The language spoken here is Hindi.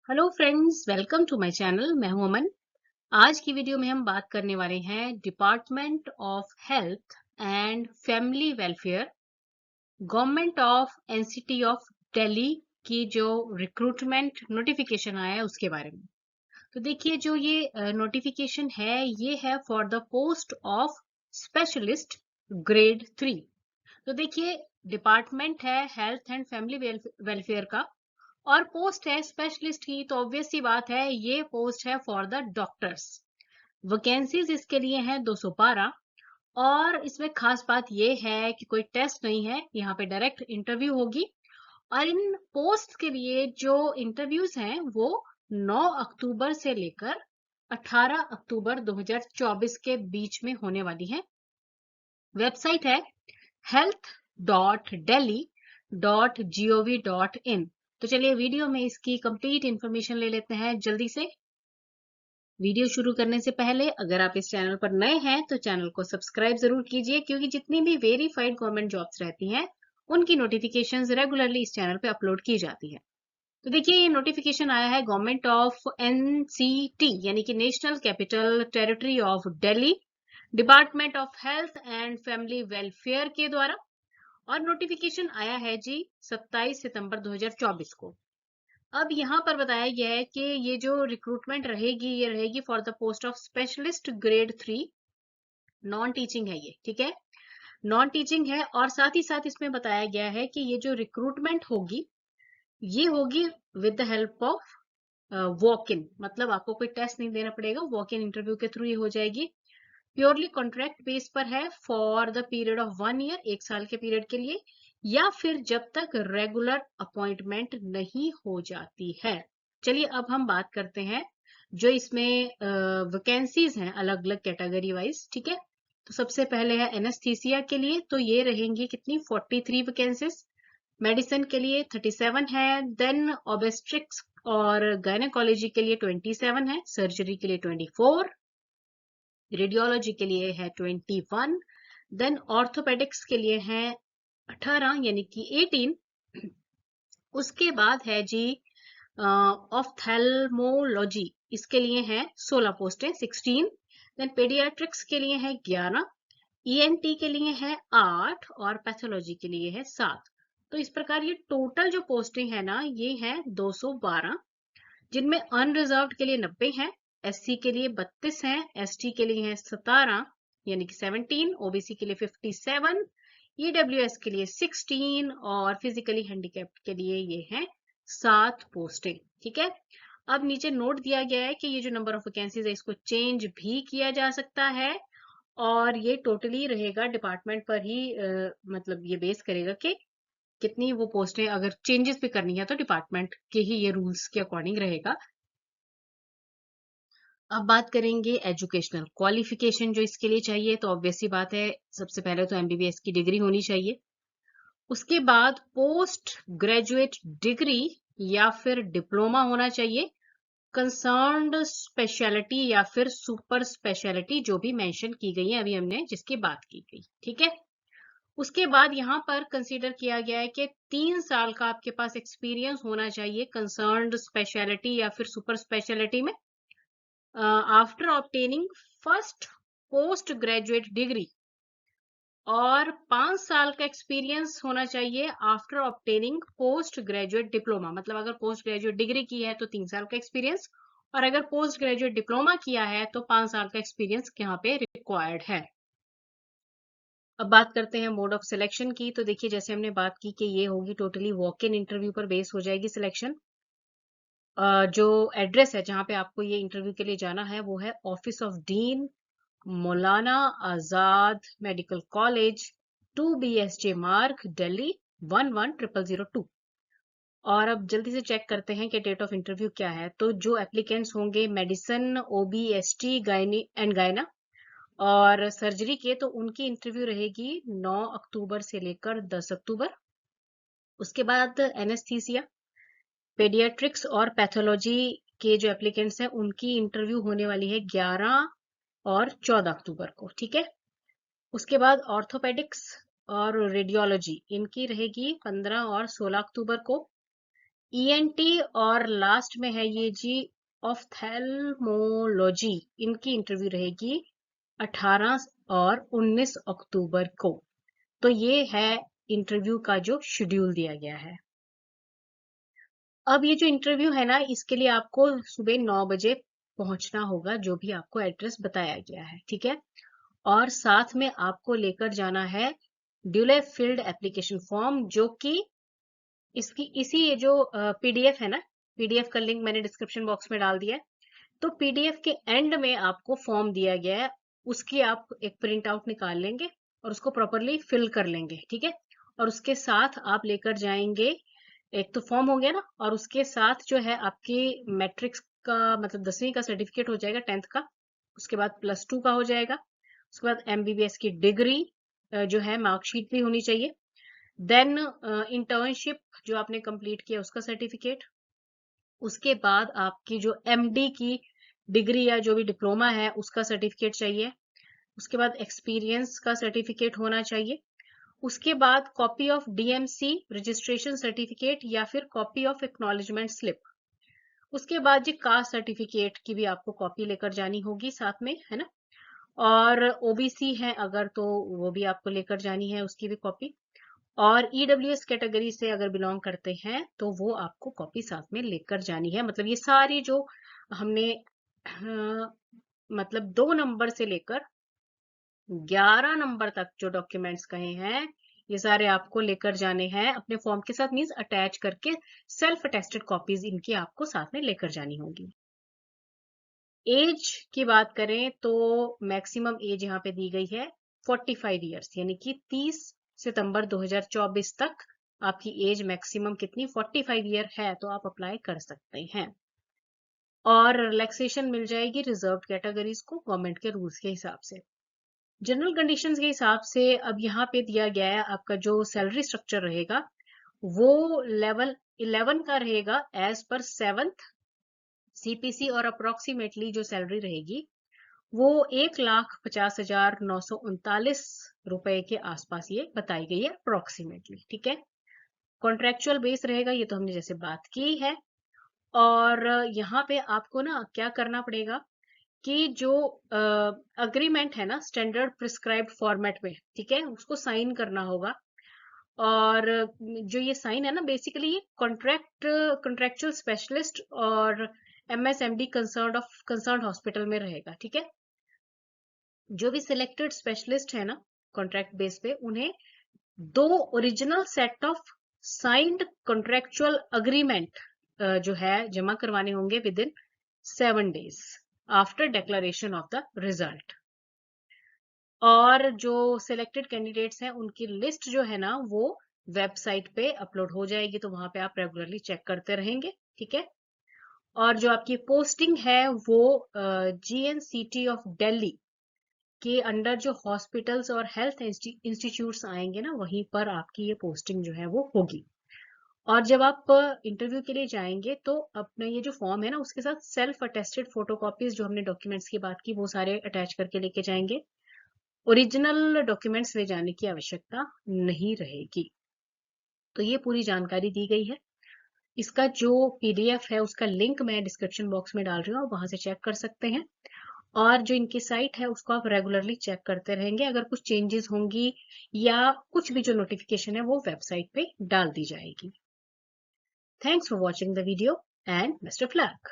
Hello friends, welcome to my channel. मैं हूं अमन। आज की वीडियो में हम बात करने वाले हैं department of health and family welfare, government of NCT of Delhi की जो रिक्रूटमेंट नोटिफिकेशन आया है उसके बारे में। तो देखिए, जो ये नोटिफिकेशन है ये है for the post of specialist grade 3। तो देखिए, डिपार्टमेंट है हेल्थ एंड फैमिली वेलफेयर का और पोस्ट है स्पेशलिस्ट की। तो ऑब्वियस सी बात है, ये पोस्ट है फॉर द डॉक्टर्स। वैकेंसीज इसके लिए हैं 212। और इसमें खास बात ये है कि कोई टेस्ट नहीं है, यहाँ पे डायरेक्ट इंटरव्यू होगी। और इन पोस्ट के लिए जो इंटरव्यूज हैं वो 9 अक्टूबर से लेकर 18 अक्टूबर 2024 के बीच में होने वाली है। वेबसाइट है health.delhi.gov.in। तो चलिए वीडियो में इसकी कंप्लीट इंफॉर्मेशन ले लेते हैं जल्दी से। वीडियो शुरू करने से पहले अगर आप इस चैनल पर नए हैं तो चैनल को सब्सक्राइब जरूर कीजिए, क्योंकि जितनी भी वेरीफाइड गवर्नमेंट जॉब्स रहती हैं उनकी नोटिफिकेशंस रेगुलरली इस चैनल पे अपलोड की जाती है। तो देखिए, ये नोटिफिकेशन आया है गवर्नमेंट ऑफ एनसीटी यानी कि national capital territory of Delhi, department of health and family welfare के द्वारा। और नोटिफिकेशन आया है जी 27 सितंबर 2024 को। अब यहाँ पर बताया गया है कि ये जो रिक्रूटमेंट रहेगी ये रहेगी for the post of specialist grade 3। Non teaching है ये, ठीक है, नॉन टीचिंग है। और साथ ही साथ इसमें बताया गया है कि ये जो रिक्रूटमेंट होगी ये होगी with the help of walk in, मतलब आपको कोई टेस्ट नहीं देना पड़ेगा, वॉक इन इंटरव्यू के थ्रू ये हो जाएगी। प्योरली कॉन्ट्रैक्ट बेस पर है for the period of 1 year, 1 साल के पीरियड के लिए, या फिर जब तक रेगुलर अपॉइंटमेंट नहीं हो जाती है। चलिए अब हम बात करते हैं जो इसमें वैकेंसीज हैं अलग अलग कैटेगरी वाइज, ठीक है। तो सबसे पहले है एनेस्थीसिया के लिए, तो ये रहेंगी कितनी 43 वैकेंसीज। मेडिसिन के लिए 37 है। देन ऑब्स्ट्रिक्स और गायनेकोलॉजी के लिए 27 है। सर्जरी के लिए 24। रेडियोलॉजी के लिए है 21। देन ऑर्थोपेडिक्स के लिए है 18 यानी कि 18। उसके बाद है जी ऑफ्थेल्मोलॉजी, इसके लिए है 16 पोस्टें 16। देन पेडियाट्रिक्स के लिए है 11। ईएनटी के लिए है 8 और पैथोलॉजी के लिए है 7। तो इस प्रकार ये टोटल जो पोस्टिंग है ना ये है 212, जिनमें अनरिजर्व्ड के लिए 90 हैं, एससी के लिए 32 हैं, एसटी के लिए है 17 यानी कि 17, ओबीसी के लिए 57, ईडब्ल्यूएस के लिए 16 और फिजिकली हैंडीकैप्ड के लिए ये है 7 पोस्टिंग, ठीक है। अब नीचे नोट दिया गया है कि ये जो नंबर ऑफ वैकेंसीज है इसको चेंज भी किया जा सकता है, और ये टोटली रहेगा डिपार्टमेंट पर ही मतलब ये बेस करेगा कि कितनी वो पोस्टें अगर चेंजेस भी करनी है तो डिपार्टमेंट के ही ये रूल्स के अकॉर्डिंग रहेगा। अब बात करेंगे एजुकेशनल क्वालिफिकेशन जो इसके लिए चाहिए। तो ऑब्वियस सी बात है, सबसे पहले तो एमबीबीएस की डिग्री होनी चाहिए। उसके बाद पोस्ट ग्रेजुएट डिग्री या फिर डिप्लोमा होना चाहिए, कंसर्न्ड स्पेशलिटी या फिर सुपर स्पेशलिटी जो भी मेंशन की गई है, अभी हमने जिसकी बात की गई, ठीक है। उसके बाद यहाँ पर कंसीडर किया गया है कि 3 साल का आपके पास एक्सपीरियंस होना चाहिए कंसर्न्ड स्पेशलिटी या फिर सुपर स्पेशलिटी में after obtaining first post graduate degree, और 5 साल का एक्सपीरियंस होना चाहिए after obtaining post graduate diploma. मतलब अगर पोस्ट ग्रेजुएट डिग्री की है तो 3 साल का एक्सपीरियंस, और अगर पोस्ट ग्रेजुएट डिप्लोमा किया है तो 5 साल का एक्सपीरियंस यहाँ पे रिक्वायर्ड है। अब बात करते हैं मोड ऑफ सिलेक्शन की। तो देखिए, जैसे हमने बात की कि ये होगी टोटली वॉक इन इंटरव्यू पर बेस हो जाएगी सिलेक्शन। जो एड्रेस है जहाँ पे आपको ये इंटरव्यू के लिए जाना है वो है office of dean, Maulana Azad medical college, 2BSJ मार्ग, दिल्ली 11002। और अब जल्दी से चेक करते हैं कि डेट ऑफ इंटरव्यू क्या है। तो जो एप्लीकेंट्स होंगे मेडिसिन, ओबीएसटी, गायनी एंड गायना और सर्जरी के, तो उनकी इंटरव्यू रहेगी 9 अक्टूबर से लेकर 10 अक्टूबर। उसके बाद एनेस्थीसिया, पेडियाट्रिक्स और पैथोलॉजी के जो एप्लीकेंट्स हैं उनकी इंटरव्यू होने वाली है 11 और 14 अक्टूबर को, ठीक है। उसके बाद ऑर्थोपेडिक्स और रेडियोलॉजी इनकी रहेगी 15 और 16 अक्टूबर को। ईएनटी और लास्ट में है ये जी ऑफ्थेल्मोलॉजी, इनकी इंटरव्यू रहेगी 18 और 19 अक्टूबर को। तो ये है इंटरव्यू का जो शेड्यूल दिया गया है। अब ये जो इंटरव्यू है ना, इसके लिए आपको सुबह 9 बजे पहुंचना होगा, जो भी आपको एड्रेस बताया गया है, ठीक है। और साथ में आपको लेकर जाना है ड्यूले फिल्ड एप्लीकेशन फॉर्म, जो कि इसकी इसी ये जो पीडीएफ है ना, पीडीएफ का लिंक मैंने डिस्क्रिप्शन बॉक्स में डाल दिया है। तो पीडीएफ के एंड में आपको फॉर्म दिया गया है, उसकी आप एक प्रिंट आउट निकाल लेंगे और उसको प्रॉपरली फिल कर लेंगे, ठीक है। और उसके साथ आप लेकर जाएंगे, एक तो फॉर्म हो गया ना, और उसके साथ जो है आपकी मैट्रिक्स का मतलब 10वीं का सर्टिफिकेट हो जाएगा, 10th का। उसके बाद +2 का हो जाएगा। उसके बाद एमबीबीएस की डिग्री जो है, मार्कशीट भी होनी चाहिए। देन इंटर्नशिप जो आपने कंप्लीट किया उसका सर्टिफिकेट। उसके बाद आपकी जो एमडी की डिग्री या जो भी डिप्लोमा है उसका सर्टिफिकेट चाहिए। उसके बाद एक्सपीरियंस का सर्टिफिकेट होना चाहिए। उसके बाद copy of DMC registration certificate या फिर कॉपी ऑफ एक्नॉलेजमेंट स्लिप। उसके बाद जी कास्ट सर्टिफिकेट की भी आपको कॉपी लेकर जानी होगी साथ में, है ना। और ओबीसी है अगर, तो वो भी आपको लेकर जानी है, उसकी भी कॉपी। और ईडब्ल्यूएस कैटेगरी से अगर बिलोंग करते हैं तो वो आपको कॉपी साथ में लेकर जानी है। मतलब ये सारी जो हमने मतलब 2 नंबर से लेकर 11 नंबर तक जो डॉक्यूमेंट्स कहे हैं, ये सारे आपको लेकर जाने हैं अपने फॉर्म के साथ, मींस अटैच करके सेल्फ अटेस्टेड कॉपीज इनकी आपको साथ में लेकर जानी होगी। एज की बात करें तो मैक्सिमम एज यहाँ पे दी गई है 45 ईयर्स, यानी कि 30 सितंबर 2024 तक आपकी एज मैक्सिमम कितनी 45 ईयर है, तो आप अप्लाई कर सकते हैं। और रिलैक्सेशन मिल जाएगी रिजर्व कैटेगरीज को गवर्नमेंट के रूल्स के हिसाब से। जनरल कंडीशंस के हिसाब से अब यहाँ पे दिया गया है आपका जो सैलरी स्ट्रक्चर रहेगा, वो लेवल 11 का रहेगा एज पर 7th सीपीसी, और अप्रोक्सीमेटली जो सैलरी रहेगी वो 1,50,939 रुपए के आसपास ये बताई गई है अप्रोक्सीमेटली, ठीक है। कॉन्ट्रेक्चुअल बेस रहेगा, ये तो हमने जैसे बात की है। और यहाँ पे आपको ना क्या करना पड़ेगा कि जो अग्रीमेंट है ना स्टैंडर्ड प्रिस्क्राइब्ड फॉर्मेट में, ठीक है, उसको साइन करना होगा। और जो ये साइन है ना, बेसिकली ये कॉन्ट्रेक्चुअल स्पेशलिस्ट और एमएसएमडी कंसर्न हॉस्पिटल में रहेगा, ठीक है। जो भी सिलेक्टेड स्पेशलिस्ट है ना कॉन्ट्रैक्ट बेस पे, उन्हें 2 original set of signed contractual agreement जो है जमा करवाने होंगे with in 7 days after declaration of the result. और जो सिलेक्टेड कैंडिडेट्स हैं उनकी लिस्ट जो है ना वो वेबसाइट पे अपलोड हो जाएगी, तो वहां पे आप रेगुलरली चेक करते रहेंगे, ठीक है। और जो आपकी पोस्टिंग है वो जीएनसीटी ऑफ दिल्ली के अंडर जो हॉस्पिटल्स और हेल्थ इंस्टीट्यूट्स आएंगे ना, वहीं पर आपकी ये पोस्टिंग जो है वो होगी। और जब आप इंटरव्यू के लिए जाएंगे तो अपना ये जो फॉर्म है ना उसके साथ सेल्फ अटेस्टेड फोटोकॉपीज जो हमने डॉक्यूमेंट्स की बात की वो सारे अटैच करके लेके जाएंगे। ओरिजिनल डॉक्यूमेंट्स ले जाने की आवश्यकता नहीं रहेगी। तो ये पूरी जानकारी दी गई है। इसका जो पीडीएफ है उसका लिंक मैं डिस्क्रिप्शन बॉक्स में डाल रही हूँ, वहां से चेक कर सकते हैं। और जो इनकी साइट है उसको आप रेगुलरली चेक करते रहेंगे, अगर कुछ चेंजेस होंगी या कुछ भी जो नोटिफिकेशन है वो वेबसाइट पे डाल दी जाएगी। Thanks for watching the video and best of luck.